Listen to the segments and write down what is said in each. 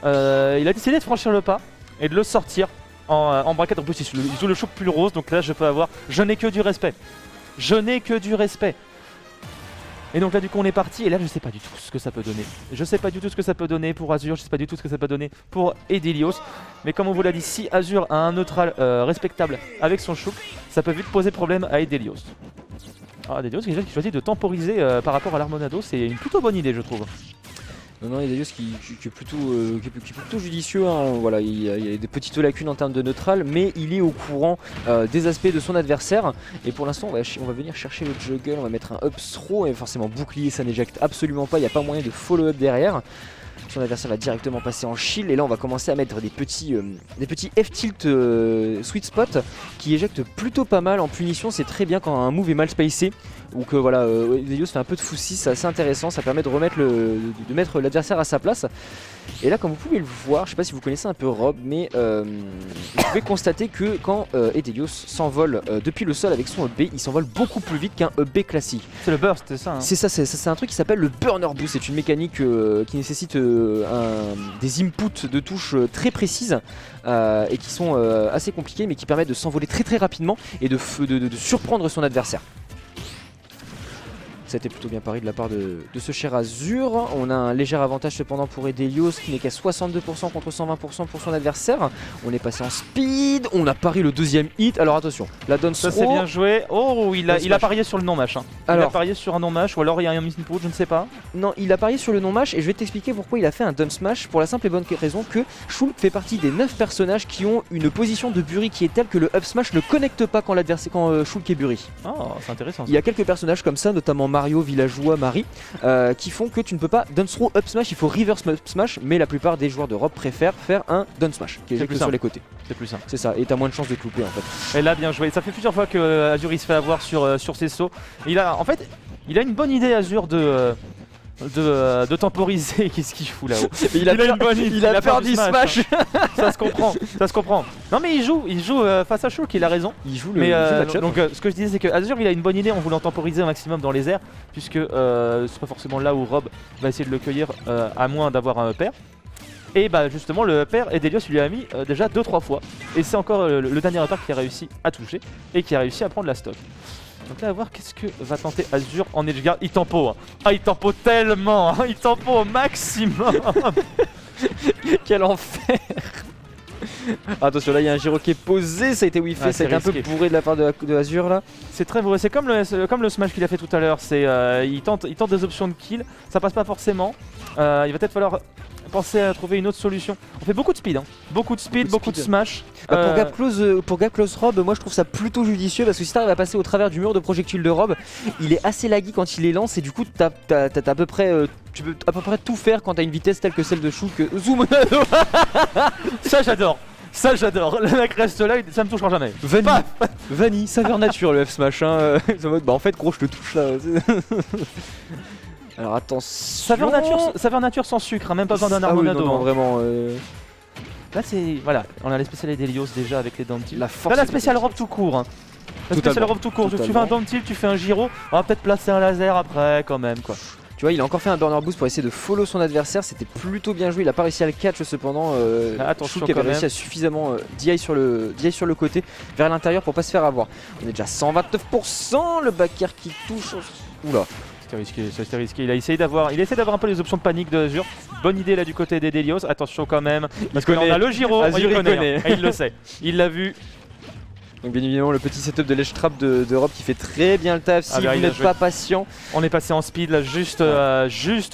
Il a décidé de franchir le pas et de le sortir en braquette. En plus il joue le choc pull rose, donc là je peux avoir... Je n'ai que du respect. Je n'ai que du respect. Et donc là du coup on est parti et là je sais pas du tout ce que ça peut donner. Je sais pas du tout ce que ça peut donner pour Azur, je sais pas du tout ce que ça peut donner pour Edelios. Mais comme on vous l'a dit, si Azur a un neutral respectable avec son chouk, ça peut vite poser problème à Edelios. Alors Edelios qui choisit de temporiser par rapport à l'Harmonado, c'est une plutôt bonne idée je trouve. Non, Edelios qui est plutôt judicieux, hein. Voilà, il y a des petites lacunes en termes de neutral, mais il est au courant des aspects de son adversaire. Et pour l'instant, on va venir chercher le juggle, on va mettre un up throw, et forcément bouclier, ça n'éjecte absolument pas, il n'y a pas moyen de follow-up derrière. Son adversaire va directement passer en shield et là on va commencer à mettre des petits F-tilt sweet spot qui éjectent plutôt pas mal en punition. C'est très bien quand un move est mal spacé ou que voilà, Edelios fait un peu de foussi, c'est assez intéressant, ça permet de mettre l'adversaire à sa place. Et là comme vous pouvez le voir, je sais pas si vous connaissez un peu Rob, mais vous pouvez constater que quand Edelios s'envole depuis le sol avec son up B, il s'envole beaucoup plus vite qu'un up B classique. C'est le burst, c'est ça hein. C'est ça, c'est un truc qui s'appelle le burner boost, c'est une mécanique qui nécessite des inputs de touches très précises et qui sont assez compliquées mais qui permettent de s'envoler très rapidement et de surprendre son adversaire. Ça a été plutôt bien pari de la part de ce cher Azur. On a un léger avantage cependant pour Edelios qui n'est qu'à 62% contre 120% pour son adversaire. On est passé en speed, on a pari le deuxième hit. Alors attention, la down throw. Ça c'est bien joué. Oh, il a parié sur le non-match. Hein. Il a parié sur un non-match ou alors il y a un misinput, je ne sais pas. Non, il a parié sur le non-match et je vais t'expliquer pourquoi il a fait un down smash pour la simple et bonne raison que Shulk fait partie des 9 personnages qui ont une position de Buri qui est telle que le up smash ne connecte pas quand Shulk est Buri. Oh, c'est intéressant. Ça. Il y a quelques personnages comme ça, notamment Mario, Villageois, Marie, qui font que tu ne peux pas down throw up smash, il faut reverse up smash, mais la plupart des joueurs d'Europe préfèrent faire un down smash qui est plus sur les côtés. C'est plus simple. C'est ça, et t'as moins de chances de te louper en fait. Et là bien joué, ça fait plusieurs fois que Azur il se fait avoir sur ses sauts. Il a une bonne idée Azur de temporiser. Qu'est-ce qu'il fout là-haut? Il a peur du smash. Ça se comprend. Non mais il joue face à Shulk, il a raison. Il joue le match-up. Donc ce que je disais c'est que Azur il a une bonne idée en voulant temporiser un maximum dans les airs, puisque c'est pas forcément là où Rob va essayer de le cueillir à moins d'avoir un upper. Et bah justement le père Edelios lui a mis déjà 2-3 fois. Et c'est encore le dernier upper qui a réussi à toucher et qui a réussi à prendre la stock. Donc là à voir qu'est-ce que va tenter Azur en edgeguard. Il tempo hein. Ah il tempo tellement hein. Il tempo au maximum. Quel enfer. Attention là il y a un gyro qui est posé, ça a été whiffé, ça a été un peu bourré de la part de Azur là. C'est très bourré, c'est comme le smash qu'il a fait tout à l'heure. Il tente des options de kill, ça passe pas forcément. Il va peut-être falloir penser à trouver une autre solution. On fait beaucoup de speed, hein. Beaucoup de smash. Pour gap close Rob, moi je trouve ça plutôt judicieux parce que si t'arrives à passer au travers du mur de projectile de Rob, il est assez laggy quand il les lance et du coup t'as à peu près tu peux à peu près tout faire quand t'as une vitesse telle que celle de Shulk. Zoom. Ça j'adore, le mec reste là, ça me touchera jamais. Vanille, saveur nature le F-Smash hein. Bah en fait gros je te touche là. Alors attention. Saveur nature sans sucre, hein, même pas besoin d'un Harmonado. Oui, non, vraiment. Là c'est. Voilà, on a les spéciales Edelios déjà avec les down tilt. Là la spéciale Rob tout court. Hein. La spéciale Rob tout court. Tu fais un down tilt, tu fais un gyro, on va peut-être placer un laser après quand même quoi. Tu vois, il a encore fait un burner boost pour essayer de follow son adversaire, c'était plutôt bien joué, il a pas réussi à le catch cependant. Attention Shulk avait réussi à suffisamment DI sur le côté vers l'intérieur pour pas se faire avoir. On est déjà 129%, le back air qui touche. Oula. C'était risqué, il a essayé d'avoir un peu les options de panique de Azur. Bonne idée là du côté d'Edelios, attention quand même. Parce qu'on a le gyro, Azur, il connaît. Il le sait, il l'a vu. Donc bien évidemment le petit setup de l'edge trap de Rob qui fait très bien le taf si vous n'êtes pas patient. On est passé en speed là juste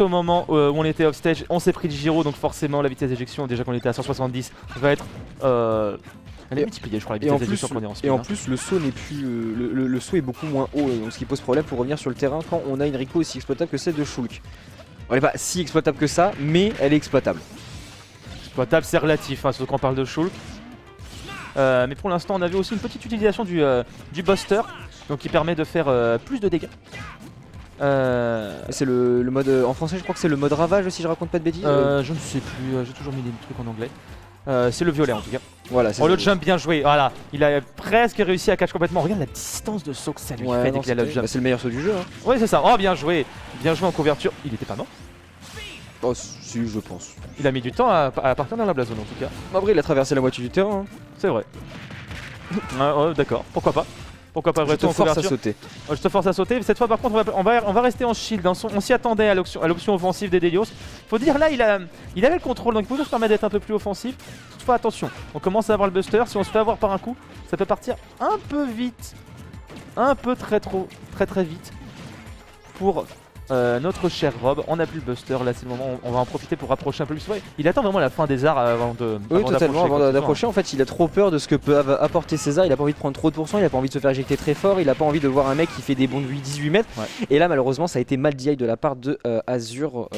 au moment où on était off stage, on s'est pris le gyro donc forcément la vitesse d'éjection déjà qu'on était à 170 va être elle est multipliée je crois la vitesse d'éjection qu'on est en speed. Et en plus le saut n'est plus le saut est beaucoup moins haut donc ce qui pose problème pour revenir sur le terrain quand on a une Rico aussi exploitable que celle de Shulk. Elle n'est pas si exploitable que ça mais elle est exploitable. Exploitable c'est relatif hein, surtout quand on parle de Shulk. Mais pour l'instant on avait aussi une petite utilisation du buster donc qui permet de faire plus de dégâts. C'est le mode en français je crois que c'est le mode ravage si je raconte pas de bêtises. Je ne sais plus, j'ai toujours mis des trucs en anglais. C'est le violet en tout cas. Voilà, le jump bien joué, voilà, il a presque réussi à catch complètement. Regarde la distance de saut que ça lui fait dès qu'il a le jump. C'est le meilleur saut du jeu hein. Ouais c'est ça, oh bien joué en couverture, il était pas mort. Oh si, je pense. Il a mis du temps à partir dans la blazone en tout cas. Après il a traversé la moitié du terrain. Hein. C'est vrai. D'accord, pourquoi pas. Pourquoi pas Je te force à sauter. Je te force à sauter. Cette fois par contre on va rester en shield. On s'y attendait à l'option offensive des Delios. Faut dire là il avait le contrôle donc il pouvait se permettre d'être un peu plus offensif. Toutefois attention, on commence à avoir le buster. Si on se fait avoir par un coup, ça peut partir un peu vite. Un peu très vite. Pour notre cher Rob. On a plus le buster là, c'est le moment. On va en profiter pour rapprocher un peu plus. Ouais, il attend vraiment la fin des arts avant de. Oui, totalement. Avant d'approcher, en fait, il a trop peur de ce que peut apporter César. Il a pas envie de prendre trop de pourcents. Il a pas envie de se faire éjecter très fort. Il a pas envie de voir un mec qui fait des bonds de 18 mètres. Ouais. Et là, malheureusement, ça a été mal DI de la part de Azur.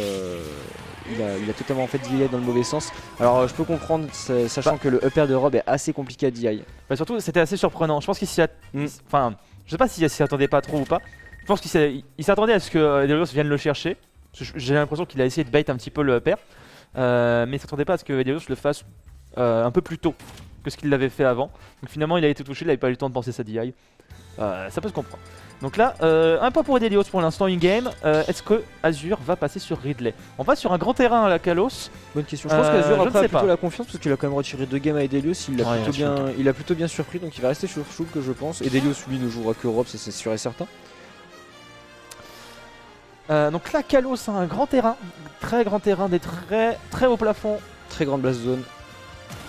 Il a totalement fait DI dans le mauvais sens. Alors, je peux comprendre, sachant que le upper de Rob est assez compliqué à DI. Bah, surtout, c'était assez surprenant. Je pense qu'il s'y enfin, je sais pas s'il s'y attendait pas trop ou pas. Je pense qu'il s'attendait à ce que Delios vienne le chercher. J'ai l'impression qu'il a essayé de bait un petit peu le upper. Mais il s'attendait pas à ce que Delios le fasse un peu plus tôt que ce qu'il l'avait fait avant. Donc finalement il a été touché, il n'avait pas eu le temps de penser sa DI. Ça peut se comprendre. Donc là, un point pour Delios pour l'instant in-game. Est-ce que Azur va passer sur Ridley? On va sur un grand terrain à la Kalos. Bonne question. Je pense qu'Azur après a plutôt la confiance parce qu'il a quand même retiré 2 games à Delios. Il a plutôt bien surpris, donc il va rester sur Shulk que je pense. Et Delios lui ne jouera que Rob, c'est sûr et certain. Donc là, Kalos a un grand terrain, très grand terrain, des très hauts plafonds. Très grande blast zone.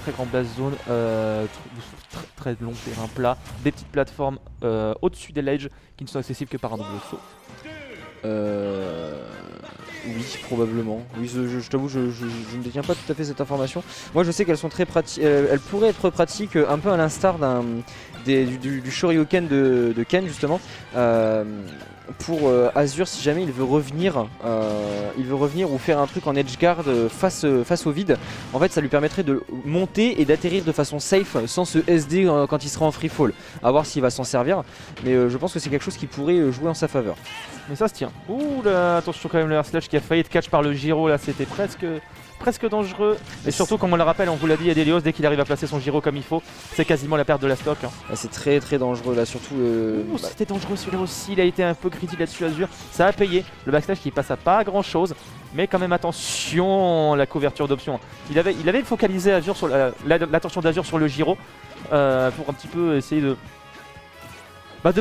Très grande blast zone, très long terrain plat, des petites plateformes au-dessus des ledges qui ne sont accessibles que par un double saut. Oui, probablement. Oui, je t'avoue, je ne détiens pas tout à fait cette information. Moi, je sais qu'elles sont très pratiques. Elles pourraient être pratiques un peu à l'instar du Shoryuken de Ken, justement. Pour Azur, si jamais il veut revenir ou faire un truc en edgeguard face au vide, en fait ça lui permettrait de monter et d'atterrir de façon safe sans se SD quand il sera en free fall. À voir s'il va s'en servir, mais je pense que c'est quelque chose qui pourrait jouer en sa faveur. Mais ça se tient. Ouh là, attention quand même le air slash qui a failli être catch par le gyro là, c'était presque dangereux. Et surtout, comme on le rappelle, on vous l'a dit, Delios, dès qu'il arrive à placer son gyro comme il faut, c'est quasiment la perte de la stock. Hein. C'est très dangereux là, surtout. C'était dangereux celui-là aussi, il a été un peu critique là-dessus Azur. Ça a payé. Le backslash qui passe à pas grand chose. Mais quand même attention, la couverture d'options. Il avait focalisé Azur sur l'attention d'Azur sur le gyro pour un petit peu essayer de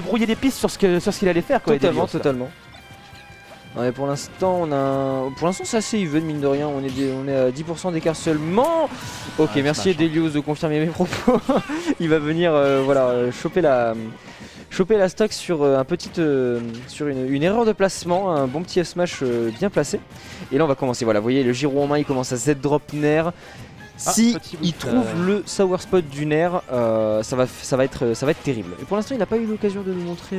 brouiller des pistes sur ce qu'il allait faire. Quoi, totalement. Ouais, pour l'instant, c'est assez even, mine de rien. On est à 10% d'écart seulement. Ok, merci Delios de confirmer mes propos. Il va venir choper la stock sur une erreur de placement, un bon petit F-smash bien placé. Et là, on va commencer. Voilà, vous voyez, le gyro en main, il commence à Z-drop Nair. Si il trouve le sour spot du Nair, ça va être terrible. Et pour l'instant, il n'a pas eu l'occasion de nous montrer.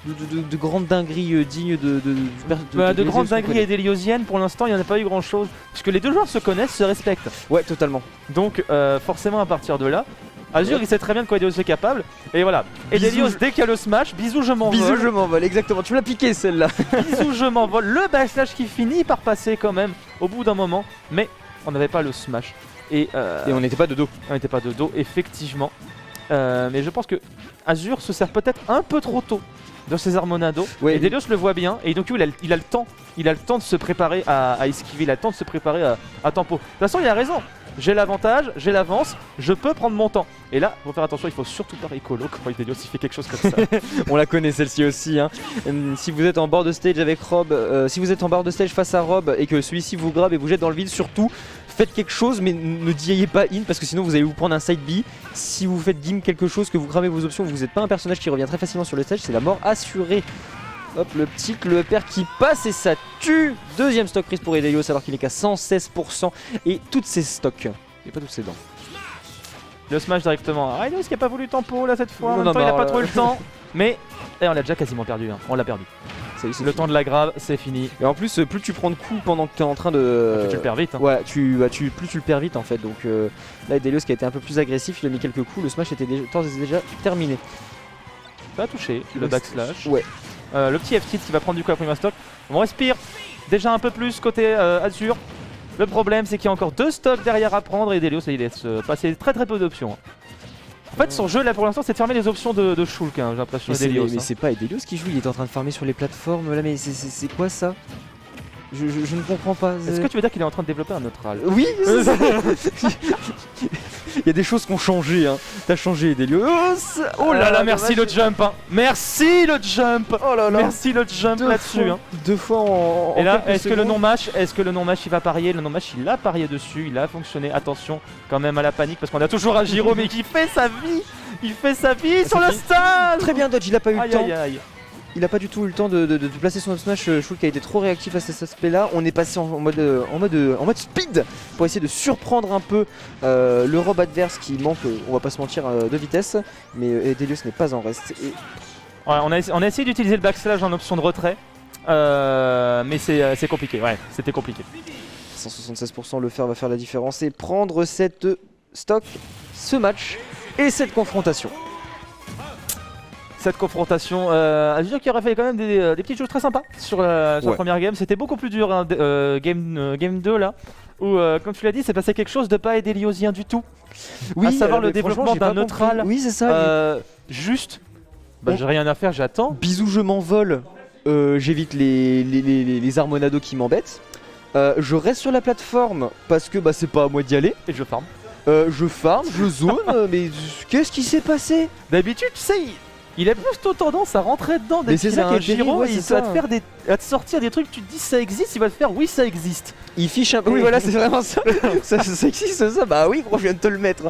De grandes dingueries dignes de grandes dingueries et d'Eliosiennes, pour l'instant il n'y en a pas eu grand chose. Puisque les deux joueurs se connaissent, se respectent. Ouais, totalement. Donc forcément à partir de là, Azur il sait très bien de quoi Delios est capable. Et voilà. Et Delios dès qu'il y a le smash, bisous je m'envole. Bisous je m'envole, exactement. Tu me l'as piqué celle-là. Bisous je m'envole. Le backslash qui finit par passer quand même au bout d'un moment. Mais on n'avait pas le smash. Et on n'était pas de dos. On n'était pas de dos, effectivement. Mais je pense que Azur se sert peut-être un peu trop tôt de César Monado, et Delios le voit bien, et donc il a le temps de se préparer à esquiver, il a le temps de se préparer à tempo. De toute façon il a raison, j'ai l'avantage, j'ai l'avance, je peux prendre mon temps. Et là, faut faire attention, il faut surtout pas écolo quand Delios il fait quelque chose comme ça. On la connaît celle-ci aussi. Hein. Si vous êtes en bord de stage avec Rob, si vous êtes en bord de stage face à Rob et que celui-ci vous grabe et vous jette dans le vide, surtout faites quelque chose, mais ne diayez pas in parce que sinon vous allez vous prendre un side B. Si vous faites game quelque chose, que vous cramez vos options, vous n'êtes pas un personnage qui revient très facilement sur le stage, c'est la mort assurée. Hop, le upper qui passe et ça tue. Deuxième stock prise pour Delios alors qu'il est qu'à 116% et toutes ses stocks. Et pas toutes ses dents. Le smash directement. Ah, Delios qui a pas voulu tempo là cette fois. En même temps, il a pas trop eu le temps. Mais on l'a déjà quasiment perdu. Hein. On l'a perdu. Le temps de la grave, c'est fini. Et en plus, plus tu prends de coups pendant que tu es en train de. Plus tu le perds vite. Hein. Ouais, plus tu le perds vite en fait. Donc là, Delios qui a été un peu plus agressif, il a mis quelques coups. Le smash était déjà terminé. Ça a touché le backslash. Ouais. Le petit F-tilt qui va prendre du coup la première stock. On respire déjà un peu plus côté Azur. Le problème, c'est qu'il y a encore 2 stocks derrière à prendre et Delios il laisse passer très peu d'options. En fait, son jeu là pour l'instant, c'est de fermer les options de Shulk, hein, j'ai l'impression. Mais c'est pas Delios qui joue, il est en train de farmer sur les plateformes là, mais c'est quoi ça? Je ne comprends pas. Est-ce que tu veux dire qu'il est en train de développer un neutral? Oui. Il y a des choses qui ont changé. Hein. T'as changé, Delio. Oh là là, merci le jump hein. Merci le jump. Oh là là. Merci le jump là-dessus hein. 2 fois en. Et là, quelques est-ce que le secondes. non-match, il va parier? Le non-match, il a parié dessus, il a fonctionné. Attention quand même à la panique parce qu'on a toujours un Giro mais qui fait sa vie. Il fait sa vie sur le stade. Très bien, Dodge, il a pas eu le Aïe temps. aïe aïe. Il a pas du tout eu le temps de placer son up smash. Je trouve qu'il a été trop réactif à cet aspect-là. On est passé en mode speed pour essayer de surprendre un peu le rob adverse qui manque, on va pas se mentir, de vitesse. Mais Delius n'est pas en reste. Et Ouais, on a essayé d'utiliser le backslash en option de retrait. Mais c'est compliqué, ouais, c'était compliqué. 176%, le fer va faire la différence et prendre cette stock, ce match et cette confrontation. Cette confrontation, je dire qu'il aurait fait quand même des petites choses très sympas sur la première game. C'était beaucoup plus dur, hein, game 2 là, où comme tu l'as dit, c'est passé quelque chose de pas déliosien du tout. Oui, à savoir le mais développement franchement, j'ai d'un pas compris. neutral. Oui, c'est ça. Juste, bah, j'ai rien à faire, j'attends. Bisous, je m'envole. J'évite les Armonados qui m'embêtent. Je reste sur la plateforme parce que bah, c'est pas à moi d'y aller. Et je farm. Je farm, je zone, mais qu'est-ce qui s'est passé? D'habitude, tu sais, il a plutôt tendance à rentrer dedans dès Mais c'est qu'il a ça, qu'il y a un dérive, Giro, ouais, et il c'est va ça. te faire à te sortir des trucs, tu te dis ça existe, il va te faire oui ça existe. Il fiche un peu. Oui, voilà, c'est vraiment ça. Ça existe ça? Bah oui, gros, je viens de te le mettre.